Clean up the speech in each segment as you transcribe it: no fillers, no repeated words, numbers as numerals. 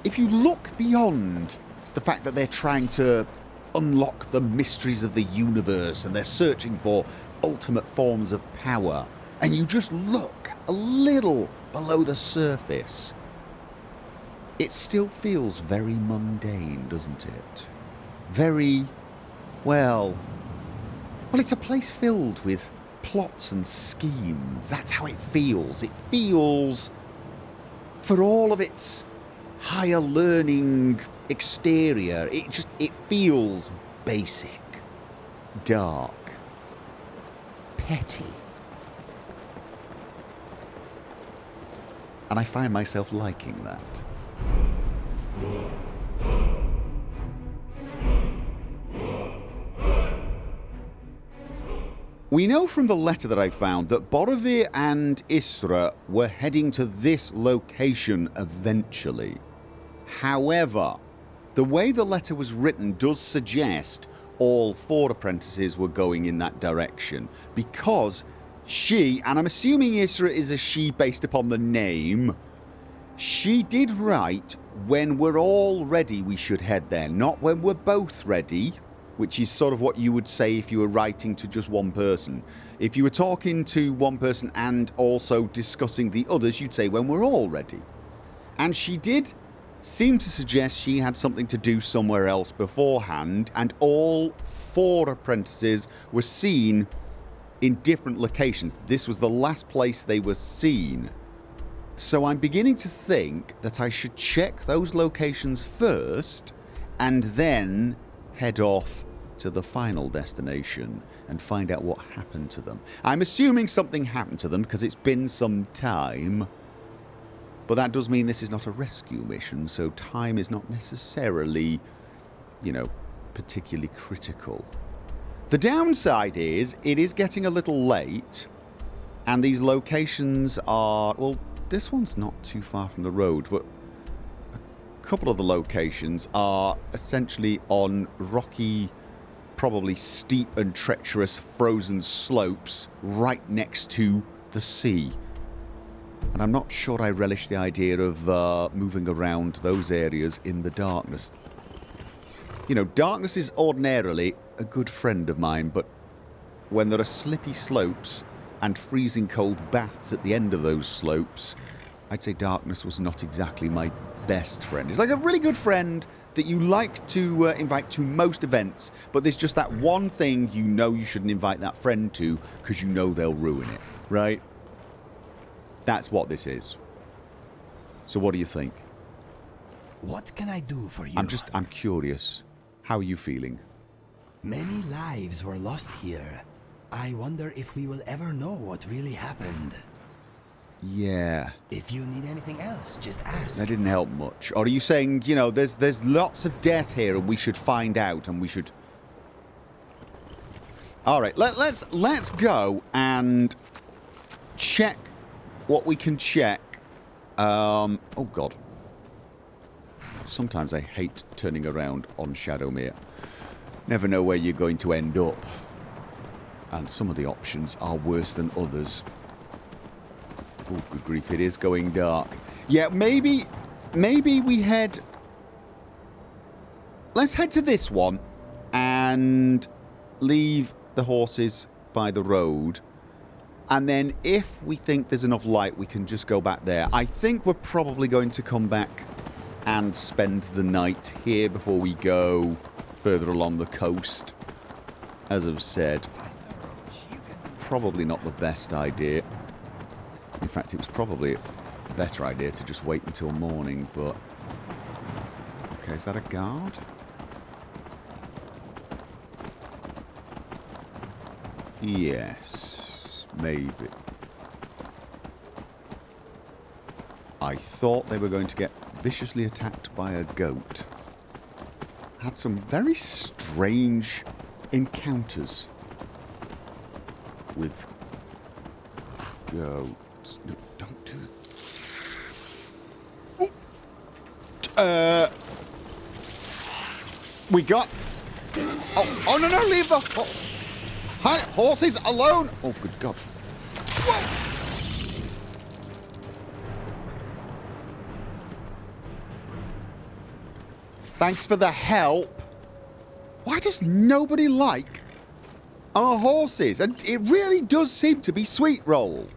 if you look beyond the fact that they're trying to unlock the mysteries of the universe and they're searching for ultimate forms of power, and you just look a little below the surface, it still feels very mundane, doesn't it? Very, well, it's a place filled with plots and schemes. That's how it feels. It feels, for all of its higher learning exterior, it feels basic, dark, petty. And I find myself liking that. We know from the letter that I found that Boromir and Isra were heading to this location eventually. However, the way the letter was written does suggest all 4 apprentices were going in that direction, because she, and I'm assuming Isra is a she based upon the name, she did write, when we're all ready we should head there, not when we're both ready, which is sort of what you would say if you were writing to just one person. If you were talking to one person and also discussing the others, you'd say when we're all ready. And she did seem to suggest she had something to do somewhere else beforehand, and all 4 apprentices were seen in different locations. This was the last place they were seen. So I'm beginning to think that I should check those locations first and then head off to the final destination and find out what happened to them. I'm assuming something happened to them because it's been some time, but that does mean this is not a rescue mission, so time is not necessarily, you know, particularly critical. The downside is it is getting a little late, and these locations are, well, this one's not too far from the road, but a couple of the locations are essentially on rocky, probably steep and treacherous frozen slopes right next to the sea. And I'm not sure I relish the idea of moving around those areas in the darkness. You know, darkness is ordinarily a good friend of mine, but when there are slippy slopes and freezing cold baths at the end of those slopes, I'd say darkness was not exactly my best friend. It's like a really good friend that you like to invite to most events, but there's just that one thing you know you shouldn't invite that friend to because you know they'll ruin it, right? That's what this is. So what do you think? What can I do for you? I'm curious. How are you feeling? Many lives were lost here. I wonder if we will ever know what really happened. Yeah. If you need anything else, just ask. That didn't help much. Or are you saying, you know, there's lots of death here and we should find out and we should... Alright, let's go and check what we can check. Oh god. Sometimes I hate turning around on Shadowmere. Never know where you're going to end up. And some of the options are worse than others. Oh, good grief, it is going dark. Yeah, maybe we head... Let's head to this one and leave the horses by the road. And then if we think there's enough light, we can just go back there. I think we're probably going to come back and spend the night here before we go further along the coast. As I've said, probably not the best idea. In fact, it was probably a better idea to just wait until morning, but... Okay, is that a guard? Yes, maybe. I thought they were going to get viciously attacked by a goat. Had some very strange encounters with goats. No, don't do it. We got... Oh, no, leave the... Hi, horses alone! Oh, good God. Whoa! Thanks for the help. Why does nobody like our horses? And it really does seem to be Sweet Roll.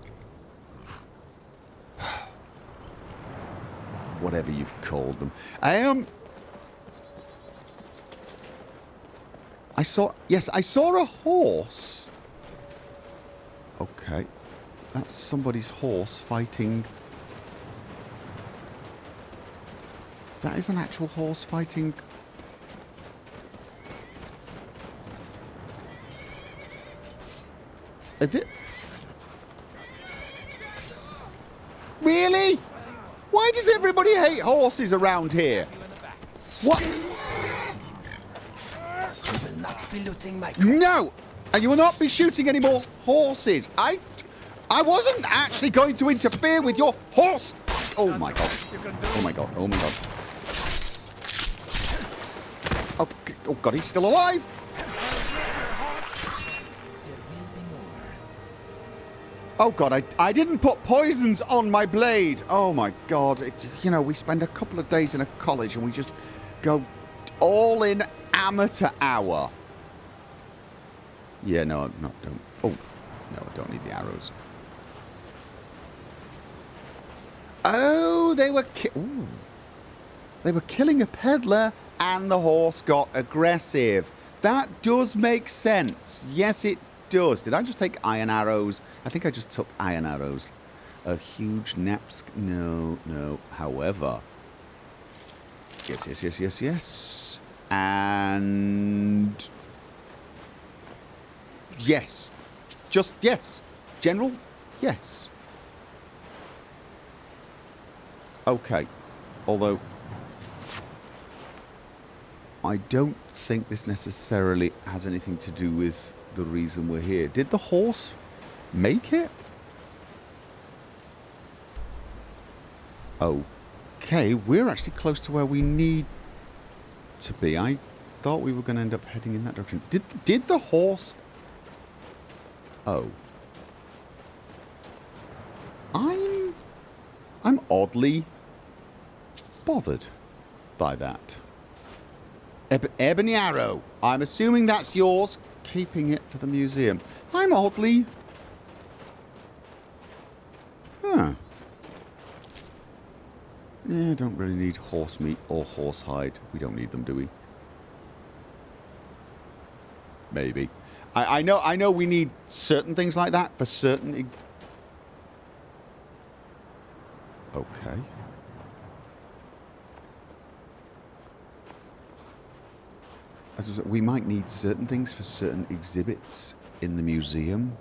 Whatever you've called them. I saw a horse. Okay. That's somebody's horse fighting. That is an actual horse fighting. Is it? Really? Why does everybody hate horses around here? What? You will not be looting my... No! And you will not be shooting any more horses. I wasn't actually going to interfere with your horse. Oh my god. Oh my god. Oh my god. Oh god, he's still alive. Oh god, I didn't put poisons on my blade. Oh my god. You know, we spend a couple of days in a college and we just go all in amateur hour. Yeah, no, don't. Oh, no, I don't need the arrows. Oh, they were killing a peddler and the horse got aggressive. That does make sense. Yes, it does. Did I just take iron arrows? I think I just took iron arrows. A huge naps. No. However. Yes. And... yes. Just yes. General? Yes. Okay. Although... I don't think this necessarily has anything to do with the reason we're here. Did the horse make it? Okay, we're actually close to where we need to be. I thought we were going to end up heading in that direction. Did the horse... oh. I'm oddly bothered by that. Ebony arrow. I'm assuming that's yours. Keeping it for the museum. I'm oddly... huh. Yeah, don't really need horse meat or horse hide. We don't need them, do we? Maybe. I know we need certain things like that for certain... okay. As I said, we might need certain things for certain exhibits in the museum.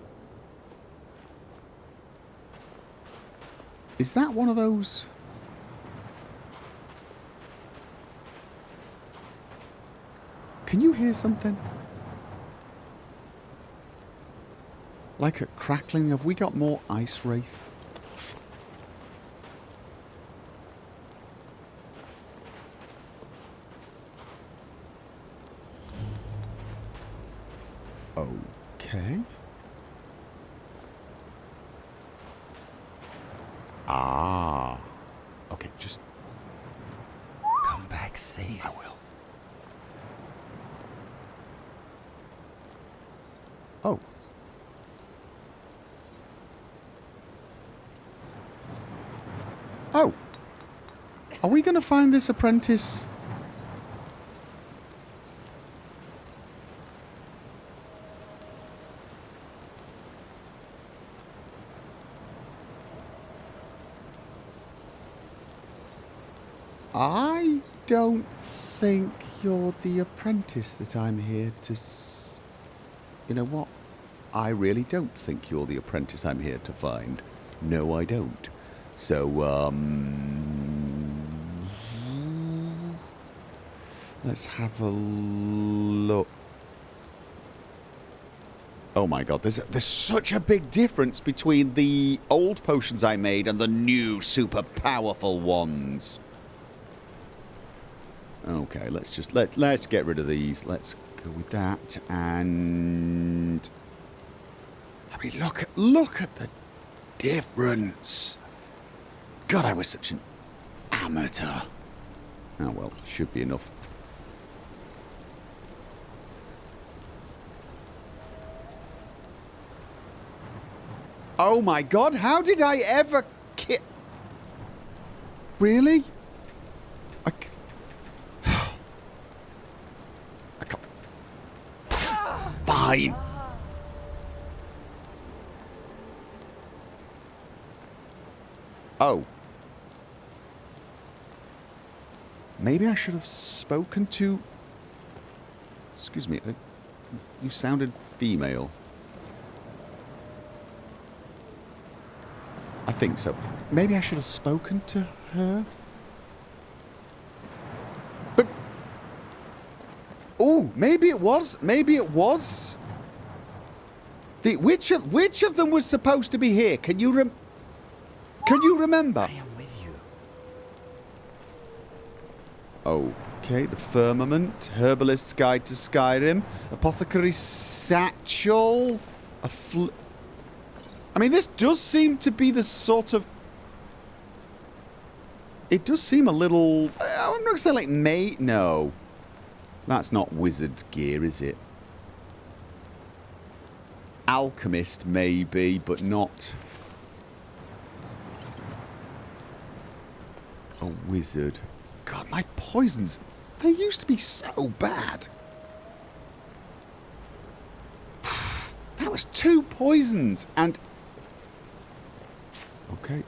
Is that one of those? Can you hear something? Like a crackling? Have we got more ice wraith? Okay. Ah. Okay, just... come back safe. I will. Oh. Oh. Are we going to find this apprentice? I don't think you're the apprentice that I'm here to... You know what? I really don't think you're the apprentice I'm here to find. No, I don't. So, let's have a look. Oh my god, there's such a big difference between the old potions I made and the new super powerful ones. Okay, let's get rid of these. Let's go with that. And I mean, look at the difference. God, I was such an amateur. Oh well, should be enough. Oh my god, how did I ever Really? I can't. Fine. Oh. Maybe I should have spoken to... Excuse me. You sounded female. I think so. Maybe I should have spoken to her? But... Oh, maybe it was. Maybe it was. Which of them was supposed to be here? Can you remember? I am with you. Okay, the Firmament, Herbalist's Guide to Skyrim, Apothecary's Satchel, I mean, this does seem to be the sort of... It does seem a little... I'm not going to say like No. That's not wizard gear, is it? Alchemist, maybe, but not... A wizard. God, my poisons... They used to be so bad. That was 2 poisons, and... Okay.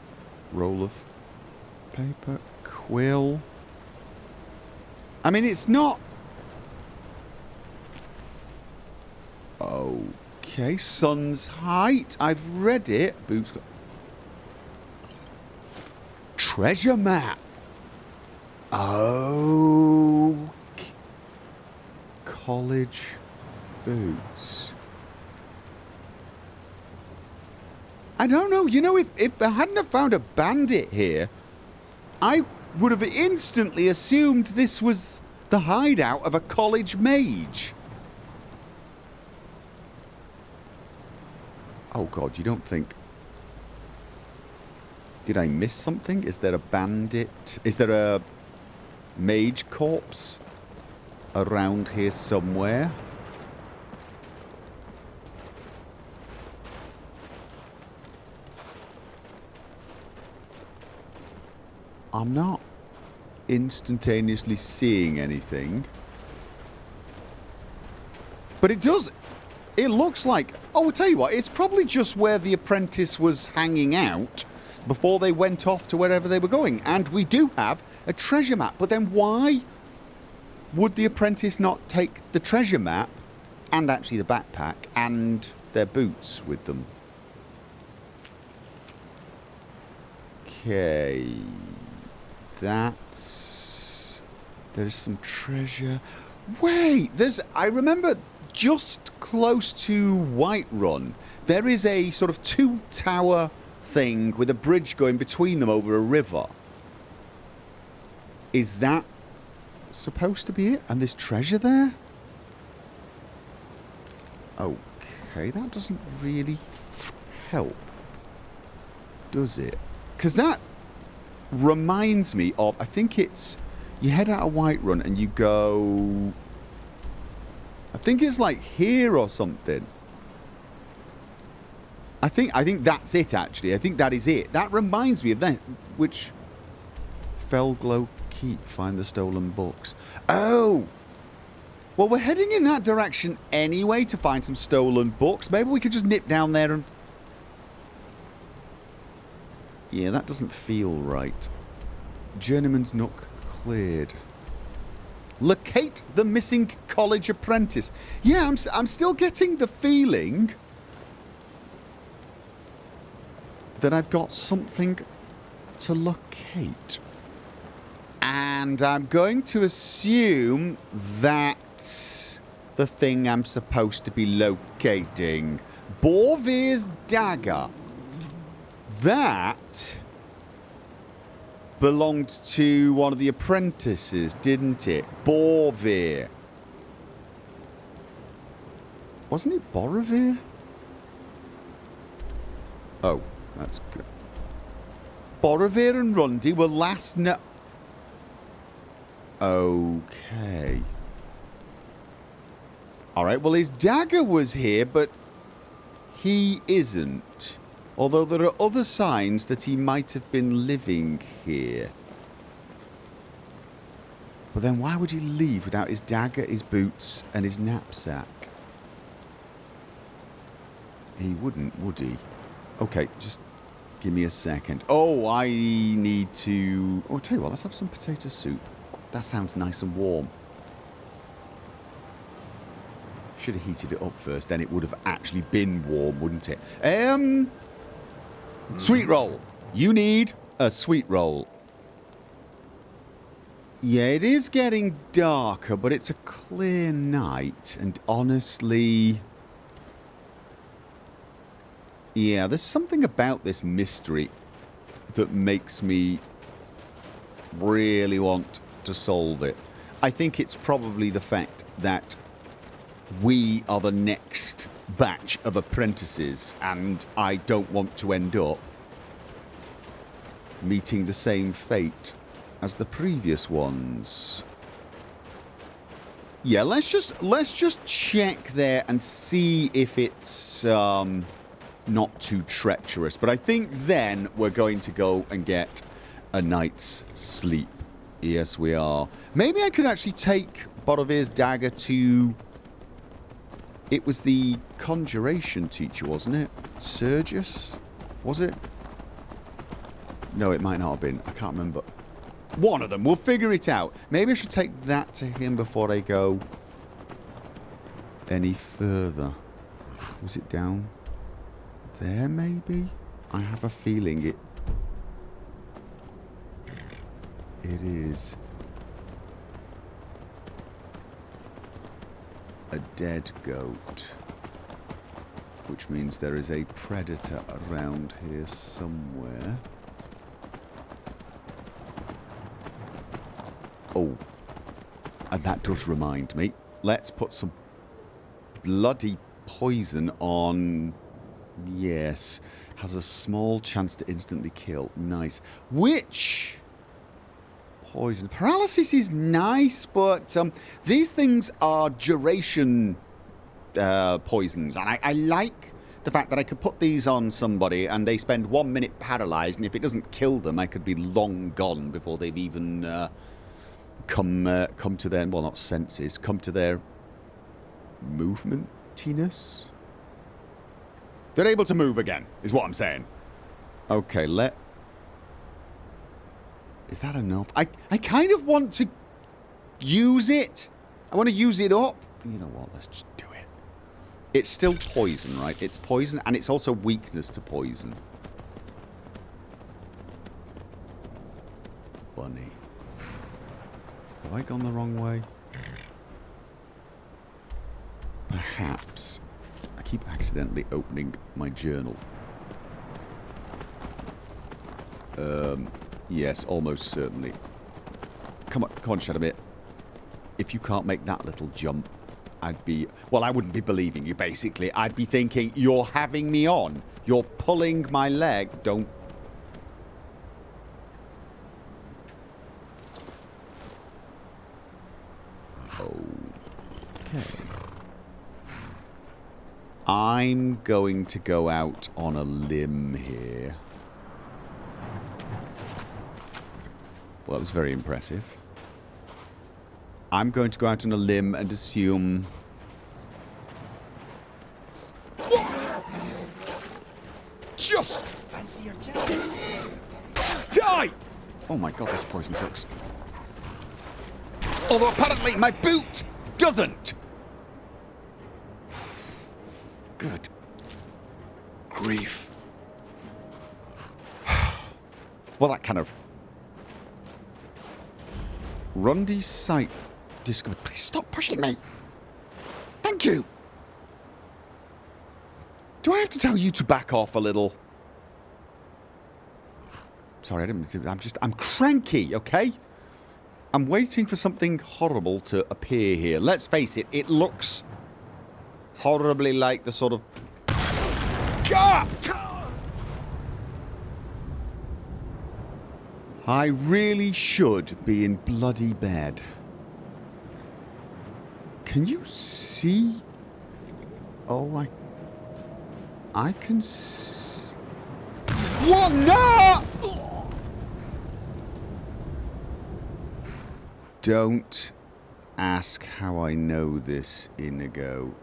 Roll of paper. Quill. I mean, it's not... Okay. Sun's Height. I've read it. Boots. Treasure map. Oh. College boots. I don't know. You know, if I hadn't have found a bandit here, I would have instantly assumed this was the hideout of a college mage. Oh god, you don't think... Did I miss something? Is there a bandit? Is there a mage corpse around here somewhere? I'm not instantaneously seeing anything. But it does... It looks like... Oh, I'll tell you what. It's probably just where the apprentice was hanging out before they went off to wherever they were going. And we do have a treasure map. But then why would the apprentice not take the treasure map and actually the backpack and their boots with them? Okay... That's... There's some treasure... Wait! I remember just close to Whiterun, there is a sort of 2-tower thing with a bridge going between them over a river. Is that supposed to be it? And there's treasure there? Okay, that doesn't really help, does it? Because that reminds me of, I think it's, you head out of Whiterun and you go, I think it's like here or something. I think that's it, actually. I think that is it. That reminds me of that, which... Felglow Keep, find the stolen books. Oh! Well, we're heading in that direction anyway to find some stolen books. Maybe we could just nip down there and... Yeah, that doesn't feel right. Journeyman's Nook cleared. Locate the missing college apprentice. Yeah, I'm still getting the feeling that I've got something to locate. And I'm going to assume that's the thing I'm supposed to be locating. Borvir's dagger. That belonged to one of the apprentices, didn't it? Borvir. Wasn't it Borvir? Oh, that's good. Borvir and Rundy were last Okay. Alright, well his dagger was here, but he isn't. Although there are other signs that he might have been living here. But then why would he leave without his dagger, his boots, and his knapsack? He wouldn't, would he? Okay, just give me a second. Oh, I need to... Oh, I'll tell you what, let's have some potato soup. That sounds nice and warm. Should have heated it up first, then it would have actually been warm, wouldn't it? Sweet roll. You need a sweet roll. Yeah, it is getting darker, but it's a clear night, and honestly... Yeah, there's something about this mystery that makes me really want to solve it. I think it's probably the fact that we are the next batch of apprentices, and I don't want to end up meeting the same fate as the previous ones. Yeah, let's just check there and see if it's not too treacherous. But I think then we're going to go and get a night's sleep. Yes, we are. Maybe I could actually take Borovir's dagger to... It was the conjuration teacher, wasn't it? Sergius? Was it? No, it might not have been. I can't remember. One of them. We'll figure it out. Maybe I should take that to him before I go any further. Was it down there, maybe? I have a feeling it is. A dead goat. Which means there is a predator around here somewhere. Oh. And that does remind me. Let's put some bloody poison on... Yes. Has a small chance to instantly kill. Nice. Which... Poison. Paralysis is nice, but these things are duration poisons. And I like the fact that I could put these on somebody and they spend 1 minute paralyzed, and if it doesn't kill them, I could be long gone before they've even come to their, well, not senses, come to their movementiness. They're able to move again, is what I'm saying. Okay, Is that enough? I kind of want to use it. I want to use it up. You know what? Let's just do it. It's still poison, right? It's poison, and it's also weakness to poison. Bunny. Have I gone the wrong way? Perhaps. I keep accidentally opening my journal. Yes, almost certainly. Come on, Shadowmere. If you can't make that little jump, I'd be... Well, I wouldn't be believing you, basically. I'd be thinking, you're having me on. You're pulling my leg. Don't... Okay. I'm going to go out on a limb here. Well, that was very impressive. I'm going to go out on a limb and assume... Just... Fancy your chances. Die! Oh my god, this poison sucks. Although apparently my boot doesn't. Good grief. Well, that kind of... Rundy's site discovered. Please stop pushing me. Thank you. Do I have to tell you to back off a little? Sorry, I didn't mean to. I'm cranky, okay? I'm waiting for something horrible to appear here. Let's face it, it looks horribly like the sort of... Gah! I really should be in bloody bed. Can you see? Oh, I can s... What? No! Don't ask how I know this, Inigo.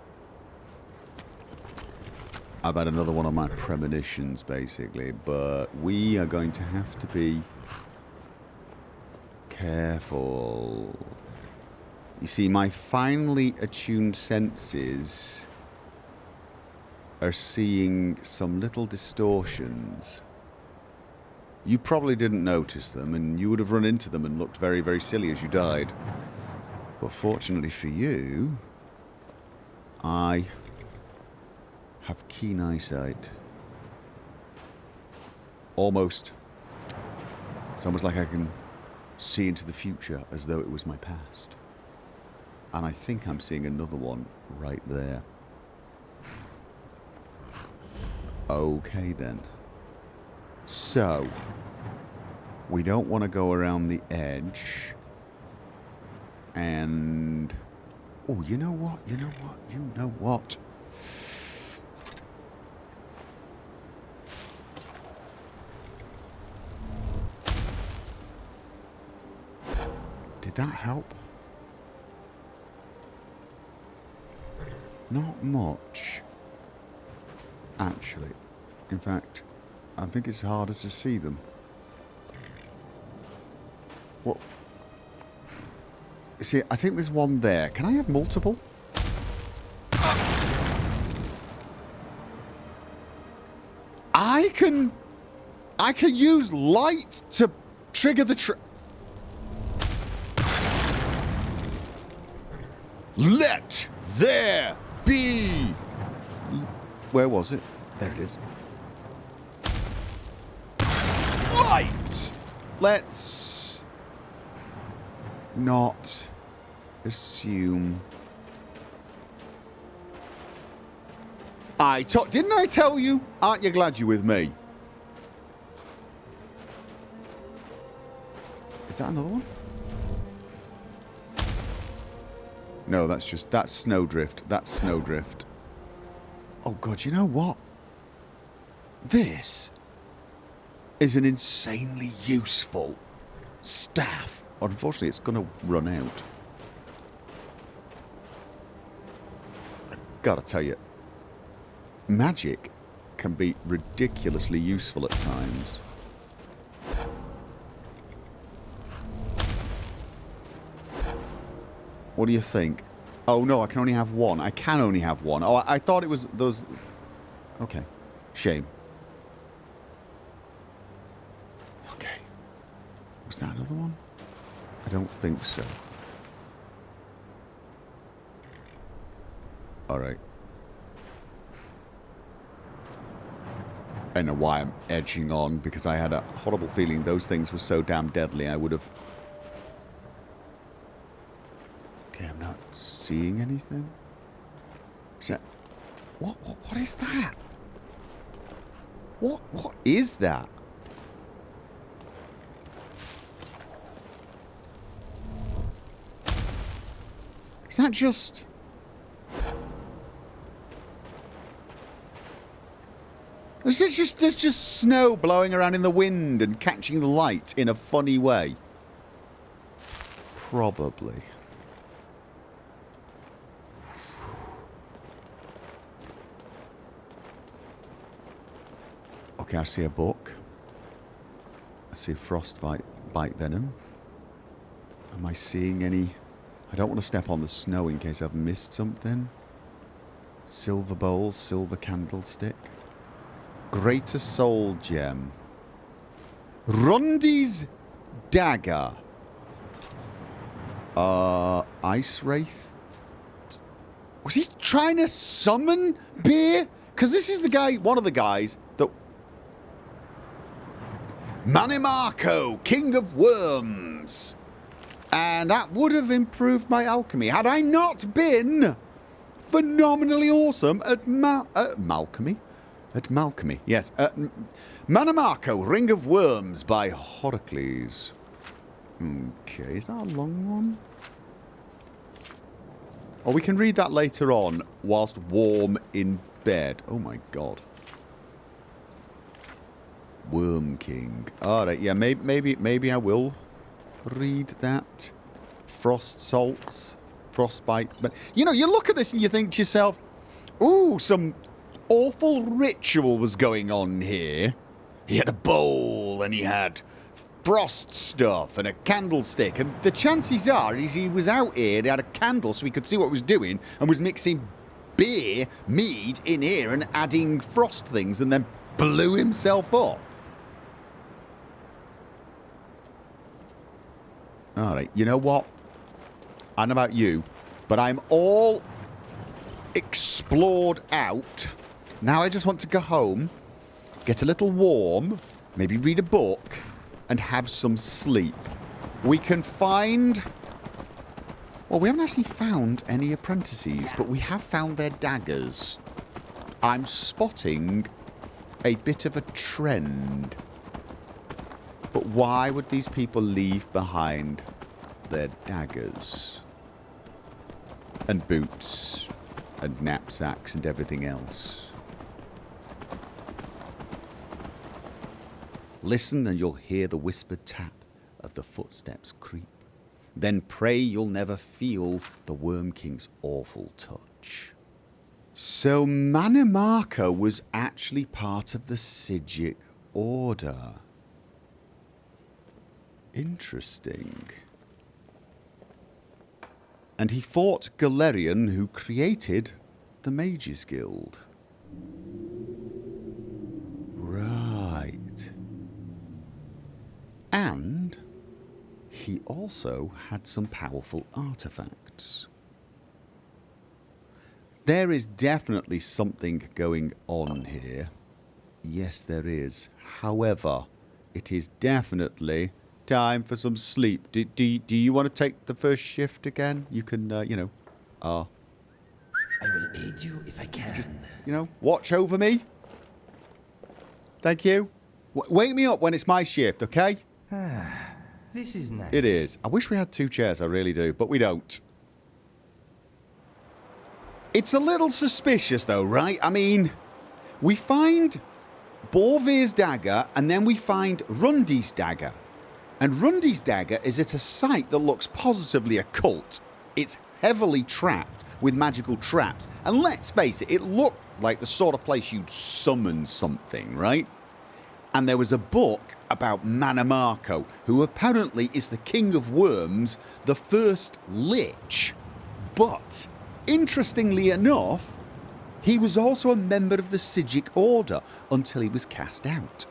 I've had another one of my premonitions, basically, but we are going to have to be careful. You see, my finely attuned senses are seeing some little distortions. You probably didn't notice them, and you would have run into them and looked very, very silly as you died. But fortunately for you, I have keen eyesight. Almost. It's almost like I can see into the future as though it was my past. And I think I'm seeing another one right there. Okay then. So, we don't want to go around the edge. And... oh, you know what? You know what? You know what? Did that help? Not much. Actually. In fact, I think it's harder to see them. What? See, I think there's one there. Can I have multiple? I can use light to trigger the Let there be. Where was it? There it is. Light! Let's not assume. Didn't I tell you? Aren't you glad you're with me? Is that another one? No, that's snowdrift. That's snowdrift. Oh god, you know what? This is an insanely useful staff. Unfortunately, it's going to run out. I gotta tell you, magic can be ridiculously useful at times. What do you think? Oh no, I can only have one. I can only have one. Oh, I thought it was those... Okay. Shame. Okay. Was that another one? I don't think so. Alright. I know why I'm edging on, because I had a horrible feeling those things were so damn deadly I would have... Okay, I'm not seeing anything. Is that... What is that? What is that? Is that just... There's just snow blowing around in the wind and catching the light in a funny way. Probably. Okay, I see a book. I see frostbite venom. Am I seeing any... I don't want to step on the snow in case I've missed something. Silver bowl, silver candlestick. Greater soul gem. Rundi's dagger. Ice wraith. Was he trying to summon beer? Because this is the guy, one of the guys that... Manimarco, King of Worms. And that would have improved my alchemy had I not been phenomenally awesome at Malchemy. At Malchemy, yes. Manimarco, Ring of Worms by Horacles. Okay, is that a long one? Or we can read that later on whilst warm in bed. Oh my god. Worm King. Alright, yeah, maybe I will read that. Frost salts. Frostbite. But, you know, you look at this and you think to yourself, ooh, some awful ritual was going on here. He had a bowl and he had frost stuff and a candlestick, and the chances are is he was out here, he had a candle so he could see what he was doing, and was mixing beer, mead in here and adding frost things, and then blew himself up. Alright, you know what? I don't know about you, but I'm all explored out. Now I just want to go home, get a little warm, maybe read a book, and have some sleep. We can find... Well, we haven't actually found any apprentices, but we have found their daggers. I'm spotting a bit of a trend. But why would these people leave behind their daggers? And boots, and knapsacks, and everything else. Listen and you'll hear the whispered tap of the footsteps creep. Then pray you'll never feel the Worm King's awful touch. So Manimarco was actually part of the Psijic Order. Interesting. And he fought Galerion, who created the Mages Guild. Right. And he also had some powerful artifacts. There is definitely something going on here. Yes, there is. However, it is definitely time for some sleep. Do you want to take the first shift again? You can, I will aid you if I can. Just, watch over me. Thank you. Wake me up when it's my shift, okay? This is nice. It is. I wish we had two chairs, I really do, but we don't. It's a little suspicious though, right? I mean, we find Borvir's dagger and then we find Rundi's dagger. And Rundi's dagger is at a site that looks positively occult. It's heavily trapped with magical traps. And let's face it, it looked like the sort of place you'd summon something, right? And there was a book about Manimarco, who apparently is the king of worms, the first lich. But, interestingly enough, he was also a member of the Psijic Order until he was cast out.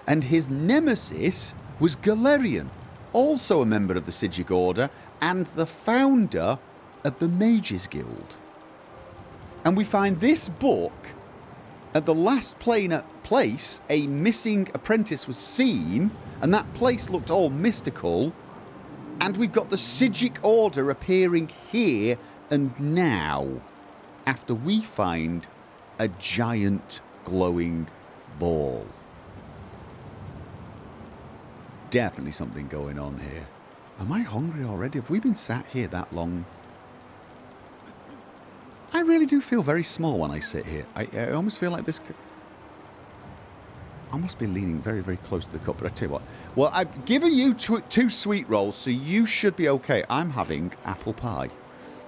And his nemesis was Galerion, also a member of the Psijic Order and the founder of the Mages Guild. And we find this book at the last place a missing apprentice was seen, and that place looked all mystical, and we've got the Psijic Order appearing here and now, after we find a giant glowing ball. Definitely something going on here. Am I hungry already? Have we been sat here that long? I really do feel very small when I sit here. I almost feel like this... I must be leaning very, very close to the cup, but I tell you what. Well, I've given you two sweet rolls, so you should be okay. I'm having apple pie,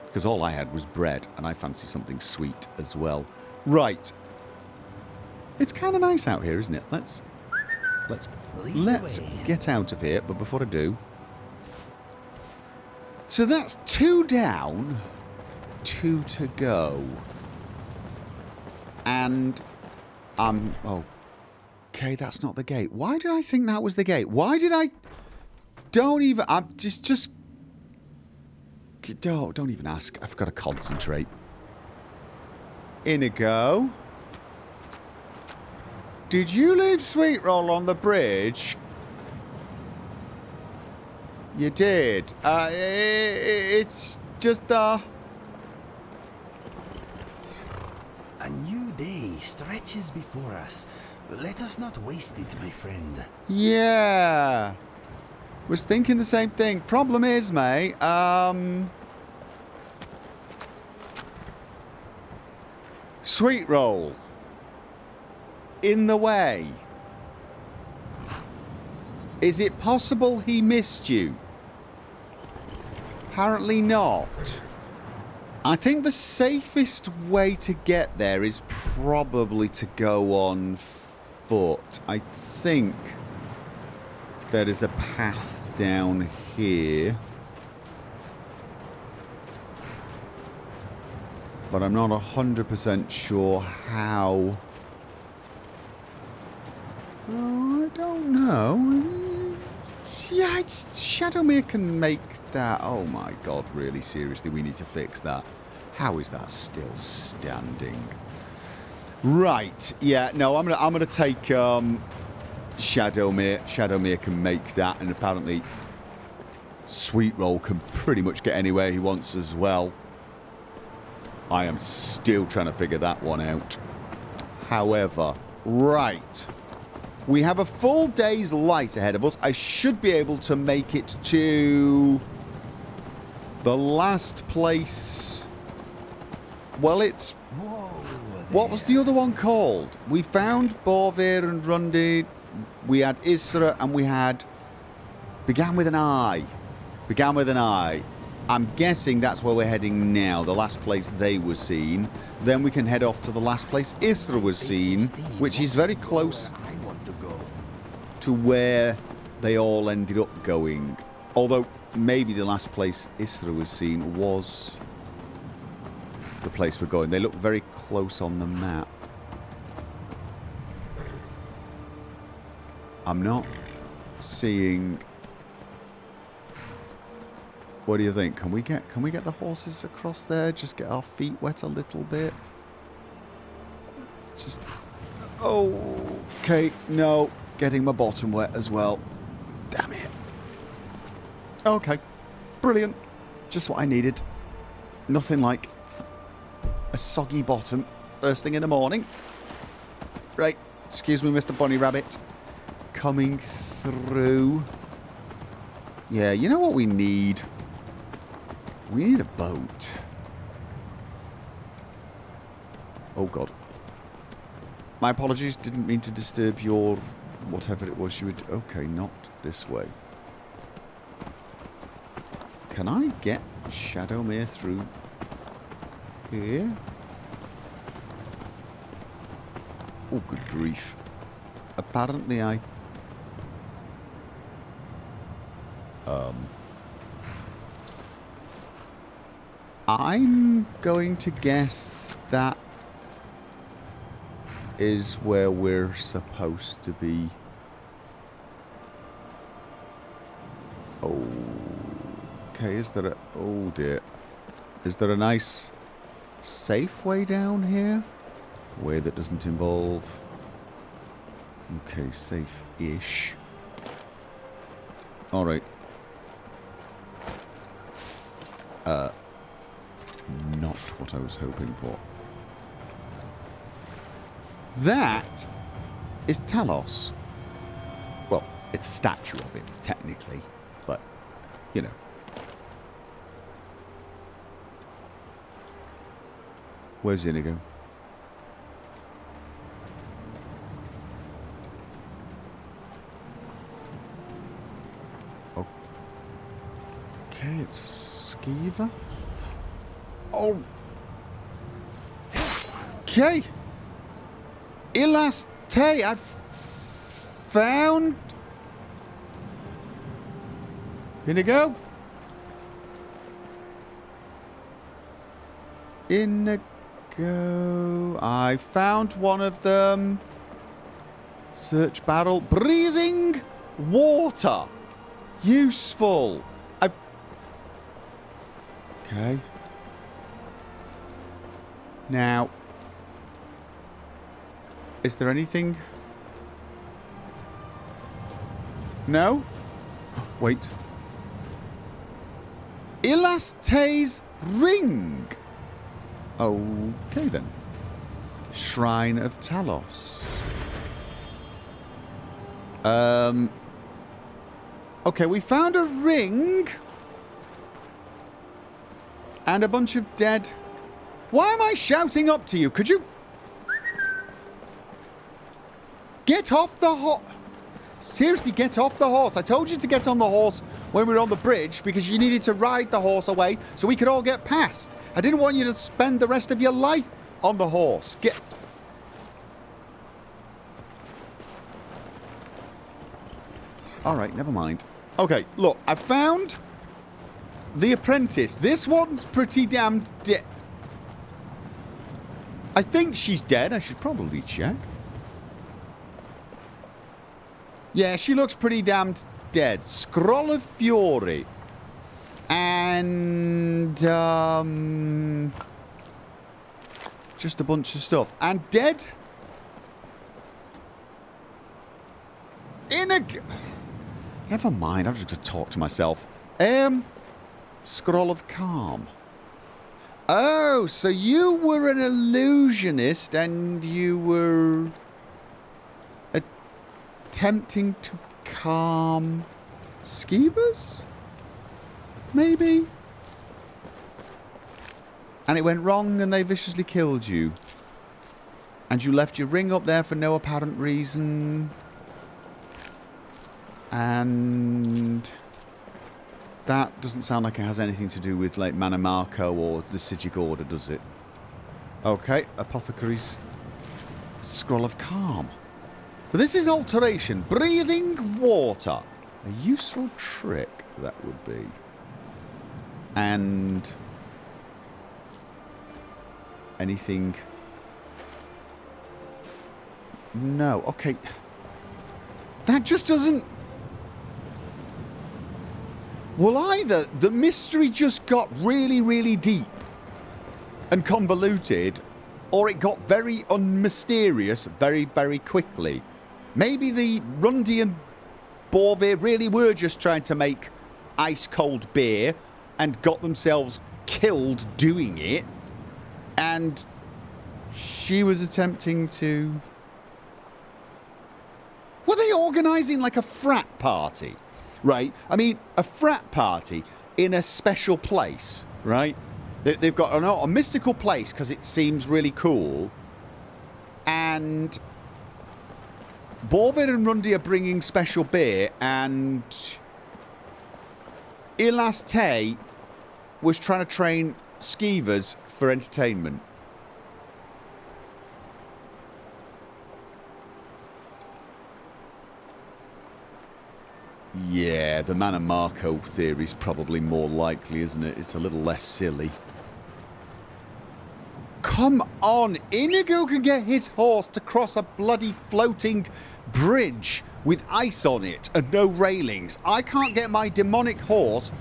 because all I had was bread, and I fancy something sweet as well. Right. It's kind of nice out here, isn't it? Let's get out of here, but before I do... So that's 2 down... 2 to go. And okay, that's not the gate. Why did I think that was the gate? Why did I... Don't even... I'm just... Don't even ask. I've got to concentrate. Inigo. Did you leave Sweet Roll on the bridge? You did. It's just, A new day stretches before us. Let us not waste it, my friend. Yeah. Was thinking the same thing. Problem is, mate, Sweet roll. In the way. Is it possible he missed you? Apparently not. I think the safest way to get there is probably to go on foot. I think there is a path down here. But I'm not 100% sure how. Oh, I don't know. Yeah, Shadowmere can make that. Oh my god, really? Seriously, we need to fix that. How is that still standing? Right, yeah, no, I'm gonna take Shadowmere. Shadowmere can make that, and apparently Sweet Roll can pretty much get anywhere he wants as well. I am still trying to figure that one out. However, right. We have a full day's light ahead of us. I should be able to make it to the last place. Well, it's... What was the other one called? We found Borvir and Rundi. We had Isra and we had... Began with an I. Began with an I. I'm guessing that's where we're heading now. The last place they were seen. Then we can head off to the last place Isra was seen, which is very close to where they all ended up going. Although, maybe the last place Isra was seen was the place we're going. They look very close on the map. I'm not seeing... What do you think? Can we get the horses across there? Just get our feet wet a little bit? It's just... Oh, okay, no. Getting my bottom wet as well. Damn it. Okay. Brilliant. Just what I needed. Nothing like a soggy bottom first thing in the morning. Right. Excuse me, Mr. Bunny Rabbit. Coming through. Yeah, you know what we need? We need a boat. Oh, God. My apologies. Didn't mean to disturb your... Whatever it was you would... Okay, not this way. Can I get Shadowmere through here? Oh, good grief. Apparently I... I'm going to guess that is where we're supposed to be. Okay, is there a... Oh dear. Is there a nice safe way down here? A way that doesn't involve... Okay, safe-ish. Alright. Not what I was hoping for. That is Talos. Well, it's a statue of him, technically. But, you know. Where's Inigo? Okay, it's a skeever. Oh. Okay. Ilaste, I've found... Inigo? Inigo... I found one of them. Search barrel. Breathing water. Useful. I've... Okay. Now... Is there anything? No? Wait. Ilaste's ring. Okay then. Shrine of Talos. Okay, we found a ring. And a bunch of dead... Why am I shouting up to you? Could you Get off the horse! Seriously, get off the horse. I told you to get on the horse when we were on the bridge because you needed to ride the horse away so we could all get past. I didn't want you to spend the rest of your life on the horse. Get... Alright, never mind. Okay, look, I found the apprentice. This one's pretty damned dead. I think she's dead. I should probably check. Yeah, she looks pretty damned dead. Scroll of Fury. And, just a bunch of stuff. And dead? In a... Never mind, I'm just going to talk to myself. Scroll of Calm. Oh, so you were an illusionist and you were... attempting to calm skeevers? Maybe? And it went wrong and they viciously killed you. And you left your ring up there for no apparent reason. And that doesn't sound like it has anything to do with like Mana Marco or the Sigic Order, does it? Okay, Apothecary's Scroll of Calm. But this is alteration. Breathing water. A useful trick, that would be. And... anything... No, okay. That just doesn't... Well, either the mystery just got really, really deep and convoluted, or it got very unmysterious very, very quickly. Maybe the Rundy and Borvir really were just trying to make ice-cold beer and got themselves killed doing it. And she was attempting to... Were they organising like a frat party? Right? I mean, a frat party in a special place, right? They've got a mystical place because it seems really cool. And... Borvir and Rundy are bringing special beer, and Ilas Tay was trying to train skeevers for entertainment. Yeah, the Mana Marco theory is probably more likely, isn't it? It's a little less silly. Come on! Inigo can get his horse to cross a bloody floating bridge with ice on it and no railings. I can't get my demonic horse,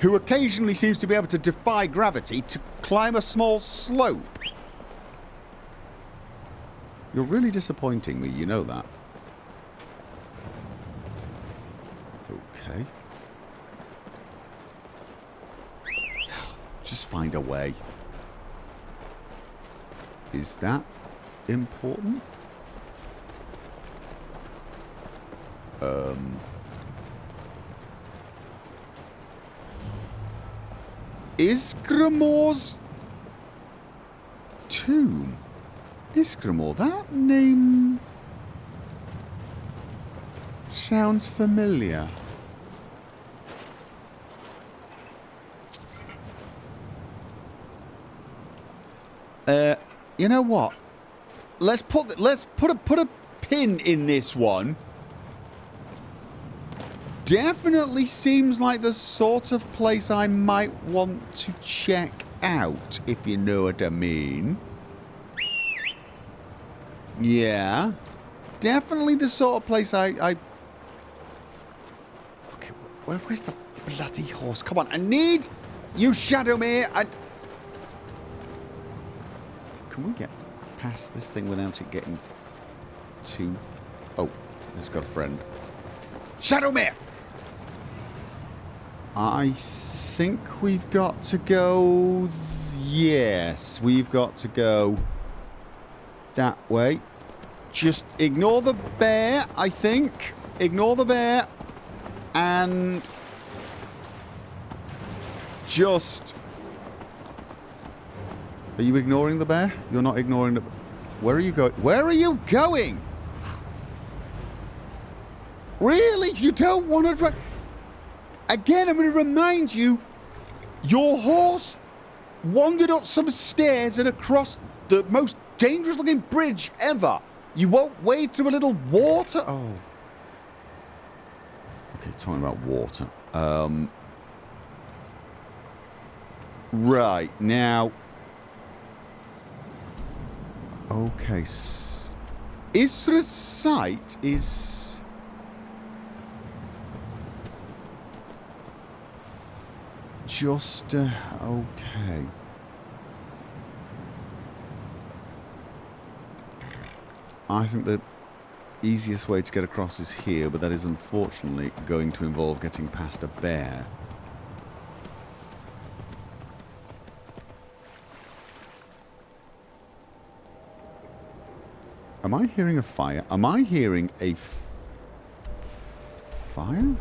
who occasionally seems to be able to defy gravity, to climb a small slope. You're really disappointing me, you know that. Okay. Just find a way. Is that important? Isgramore's tomb. Isgramore, that name sounds familiar. You know what? Let's put a pin in this one. Definitely seems like the sort of place I might want to check out, if you know what I mean. Yeah. Definitely the sort of place I... Okay, where's the bloody horse? Come on, I need you, Shadowmere. Can we get past this thing without it getting too... Oh, it's got a friend. Shadowmere! I think we've got to go... Yes, we've got to go that way. Just ignore the bear, I think. Ignore the bear. And... just... Are you ignoring the bear? You're not ignoring the... Where are you going? Where are you going? Really? You don't want to try? Again, I'm going to remind you, your horse wandered up some stairs and across the most dangerous looking bridge ever. You won't wade through a little water? Oh. Okay, talking about water. Right, now... Okay, Isra's site is... just, okay. I think the easiest way to get across is here, but that is unfortunately going to involve getting past a bear. Am I hearing a fire? Am I hearing a fire?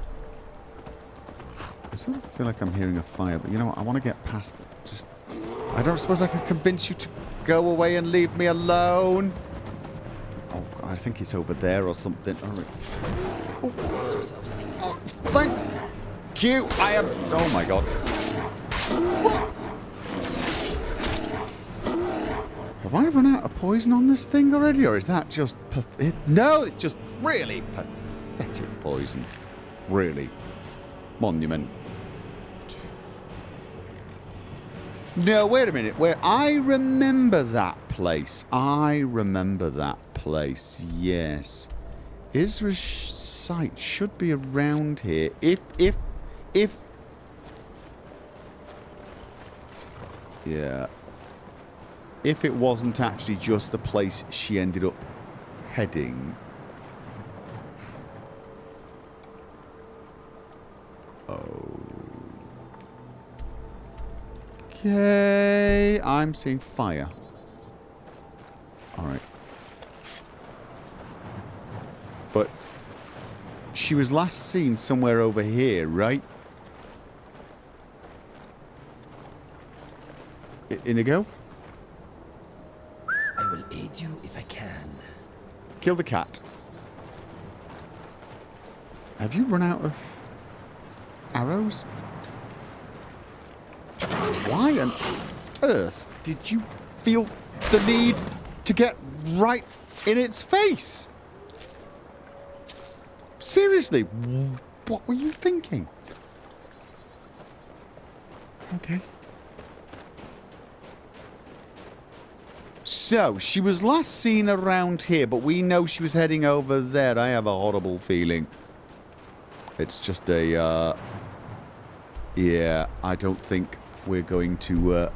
I sort of feel like I'm hearing a fire, but you know what? I want to get past... just... I don't suppose I can convince you to go away and leave me alone? Oh, God, I think it's over there or something. All right. Oh, thank you. I am... oh, my God. Have I run out of poison on this thing already, or is that just... no, it's just really pathetic poison. Really. Monument. No, wait a minute. Where I remember that place. I remember that place. Yes. Isra's site should be around here. If... yeah. If it wasn't actually just the place she ended up heading. Okay, I'm seeing fire. Alright. But she was last seen somewhere over here, right? Inigo? I will aid you if I can. Kill the cat. Have you run out of arrows? Why on earth did you feel the need to get right in its face? Seriously, what were you thinking? Okay. So, she was last seen around here, but we know she was heading over there. I have a horrible feeling. It's just a, yeah, I don't think we're going to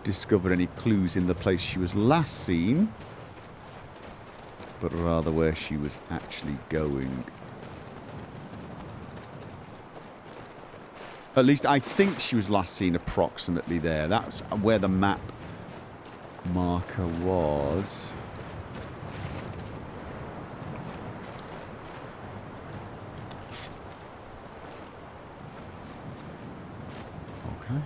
discover any clues in the place she was last seen, but rather where she was actually going. At least I think she was last seen approximately there. That's where the map marker was. Okay.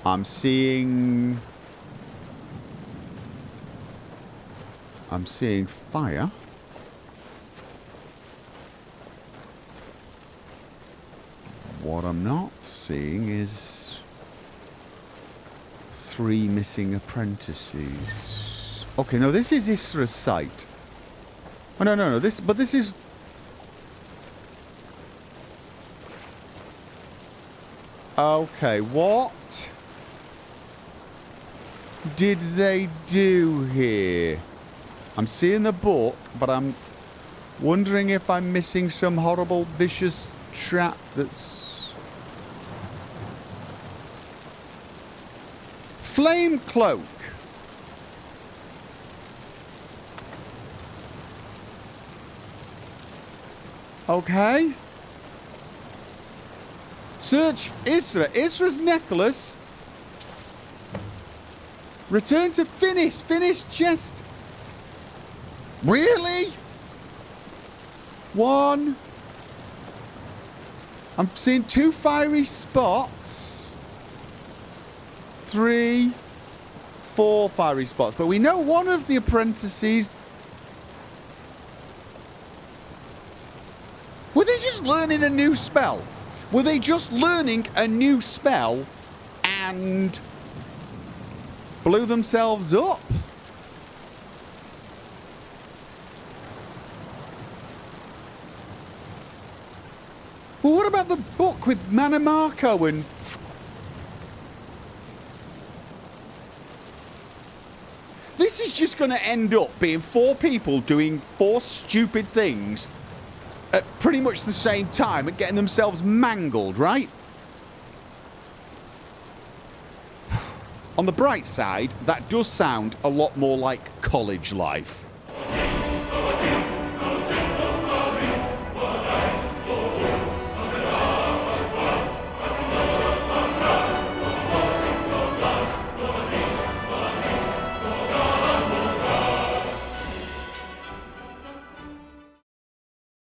I'm seeing fire. What I'm not seeing is 3 missing apprentices. Okay, no, this is Isra's site. Oh, no, this is... Okay, what did they do here? I'm seeing the book, but I'm wondering if I'm missing some horrible, vicious trap that's... Flame cloak. Okay. Search Isra. Isra's necklace. Return to Finish. Finish chest. Really? 1. I'm seeing 2 fiery spots. 3. 4 fiery spots, but we know one of the apprentices... Were they just learning a new spell? Were they just learning a new spell and blew themselves up? Well, what about the book with Mannimarco and... This is just going to end up being 4 people doing 4 stupid things at pretty much the same time and getting themselves mangled, right? On the bright side, that does sound a lot more like college life.